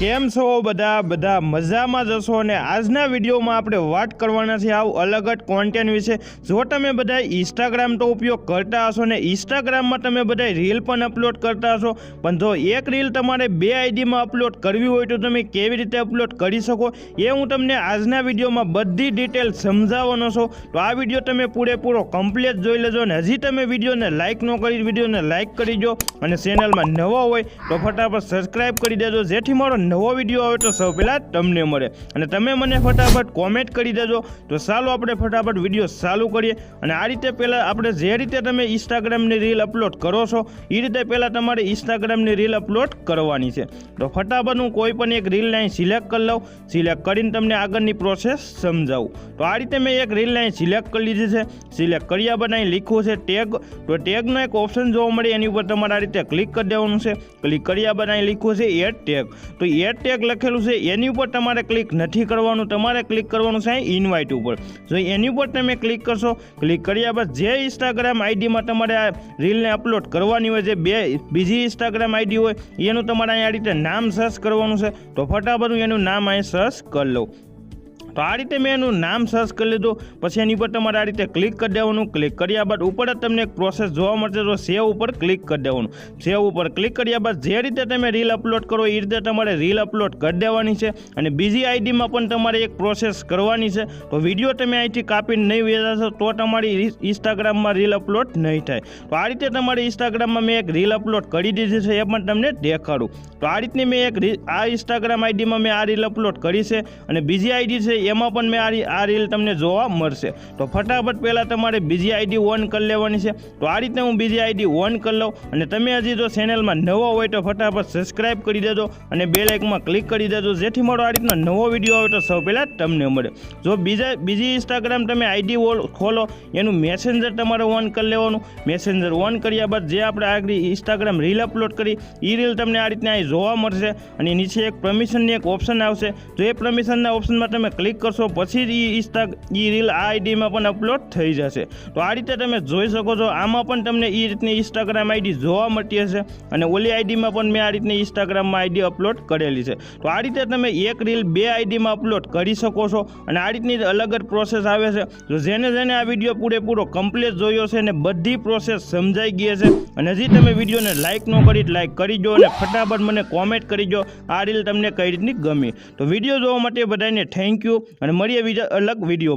કેમ છો બધા મજામાં જશો અને આજના વિડીયોમાં આપણે વાત કરવાના છે આવું અલગ જ કોન્ટેન્ટ વિશે। જો તમે બધા ઇન્સ્ટાગ્રામ તો ઉપયોગ કરતા હશો ને ઇન્સ્ટાગ્રામમાં તમે બધા રીલ પણ અપલોડ કરતા હશો, પણ જો એક રીલ તમારે બે આઈડીમાં અપલોડ કરવી હોય તો તમે કેવી રીતે અપલોડ કરી શકો એ હું તમને આજના વિડીયોમાં બધી ડિટેલ સમજાવવાનો છું। તો આ વિડીયો તમે પૂરેપૂરો કમ્પ્લીટ જોઈ લેજો અને હજી તમે વિડીયોને લાઇક ન કરી વિડીયોને લાઇક કરી દો અને ચેનલમાં નવા હોય તો ફટાફટ સબસ્ક્રાઇબ કરી દેજો, જેથી મારો નવો વિડીયો આવે તો સૌ પહેલાં તમને મળે। અને તમે મને ફટાફટ કોમેન્ટ કરી દેજો। તો ચાલો આપણે ફટાફટ વિડીયો ચાલુ કરીએ। અને આ રીતે પહેલાં આપણે જે રીતે તમે ઇન્સ્ટાગ્રામની રીલ અપલોડ કરો છો એ રીતે પહેલાં તમારે ઇન્સ્ટાગ્રામની રીલ અપલોડ કરવાની છે। તો ફટાફટ હું કોઈ પણ એક રીલ લાઈન સિલેક્ટ કરી લઉં, સિલેક્ટ કરીને તમને આગળની પ્રોસેસ સમજાવું। તો આ રીતે મેં એક રીલ લાઈન સિલેક્ટ કરી લીધી છે। સિલેક્ટ કર્યા બાદ અહીં લીખવું છે ટેગ। તો ટેગનો એક ઓપ્શન જોવા મળે, એની ઉપર તમારે આ રીતે ક્લિક કરી દેવાનું છે। ક્લિક કર્યા બાદ અહીં લીખવું છે એડ ટેગ। તો એડ ટેગ લખેલું છે એની ઉપર તમારે ક્લિક નથી કરવાનું, તમારે ક્લિક કરવાનું છે અહીં ઇન્વાઇટ ઉપર। જો એની ઉપર તમે ક્લિક કરશો, ક્લિક કર્યા બાદ જે ઇન્સ્ટાગ્રામ આઈડીમાં તમારે આ રીલને અપલોડ કરવાની હોય, જે બીજી ઇન્સ્ટાગ્રામ આઈડી હોય એનું તમારે અહીં આ રીતે નામ સર્ચ કરવાનું છે। તો ફટાફટ હું એનું નામ અહીં સર્ચ કરી લઉં। તો આ રીતે મેં એનું નામ સર્ચ કરી લીધું। પછી એની પર તમારે આ રીતે ક્લિક કરી દેવાનું। ક્લિક કર્યા બાદ ઉપર જ તમને એક પ્રોસેસ જોવા મળશે, તો સેવ ઉપર ક્લિક કરી દેવાનું। સેવ ઉપર ક્લિક કર્યા બાદ જે રીતે તમે રીલ અપલોડ કરો એ રીતે તમારે રીલ અપલોડ કરી દેવાની છે। અને બીજી આઈડીમાં પણ તમારે એક પ્રોસેસ કરવાની છે। તો વિડીયો તમે અહીંથી કાપીને નહીં વેચાશો તો તમારી ઇન્સ્ટાગ્રામમાં રીલ અપલોડ નહીં થાય। તો આ રીતે તમારી ઇન્સ્ટાગ્રામમાં મેં એક રીલ અપલોડ કરી દીધી છે, એ પણ તમને દેખાડું। તો આ રીતની મેં એક આ ઇન્સ્ટાગ્રામ આઈડીમાં મેં આ રીલ અપલોડ કરી છે અને બીજી આઈડી છે એમાં પણ મેં આ રીલ તમને જોવા મળશે। તો ફટાફટ પહેલાં તમારે બીજી આઈડી ઓન કરી લેવાની છે। તો આ રીતે હું બીજી આઈડી ઓન કરી લઉં। અને તમે હજી જો ચેનલમાં નવા હોય તો ફટાફટ સબસ્ક્રાઇબ કરી દેજો અને બેલ આઇકનમાં ક્લિક કરી દેજો, જેથી મારો આ રીતનો નવો વિડીયો આવે તો સૌ પહેલાં તમને મળે। જો બીજી ઇન્સ્ટાગ્રામ તમે આઈડી ખોલો એનું મેસેન્જર તમારે ઓન કરી લેવાનું। મેસેન્જર ઓન કર્યા બાદ જે આપણે આગળ ઇન્સ્ટાગ્રામ રીલ અપલોડ કરી એ રીલ તમને આ રીતના અહીં જોવા મળશે। અને નીચે એક પરમિશનની એક ઓપ્શન આવશે, જો એ પરમિશનના ઓપ્શનમાં તમે ક્લિક કરશો પછી એ રીલ આ આઈડીમાં પણ અપલોડ થઈ જશે। તો આ રીતે તમે જોઈ શકો છો, આમાં પણ તમને એ રીતની ઇન્સ્ટાગ્રામ આઈડી જોવા મળતી હશે અને ઓલી આઈડીમાં પણ મેં આ રીતની ઇન્સ્ટાગ્રામમાં આઈડી અપલોડ કરેલી છે। તો આ રીતે તમે એક રીલ બે આઈડીમાં અપલોડ કરી શકો છો અને આ રીતની અલગ જ પ્રોસેસ આવે છે। તો જેને આ વિડીયો પૂરેપૂરો કમ્પ્લીટ જોયો છે અને બધી પ્રોસેસ સમજાઈ ગઈ છે અને હજી તમે વિડીયોને લાઇક ન કરી લાઇક કરી દો અને ફટાફટ મને કોમેન્ટ કરી દો આ રીલ તમને કઈ રીતની ગમી। તો વિડીયો જોવા માટે બધાને થેન્ક યુ અને મળીએ બીજા અલગ વિડીયો।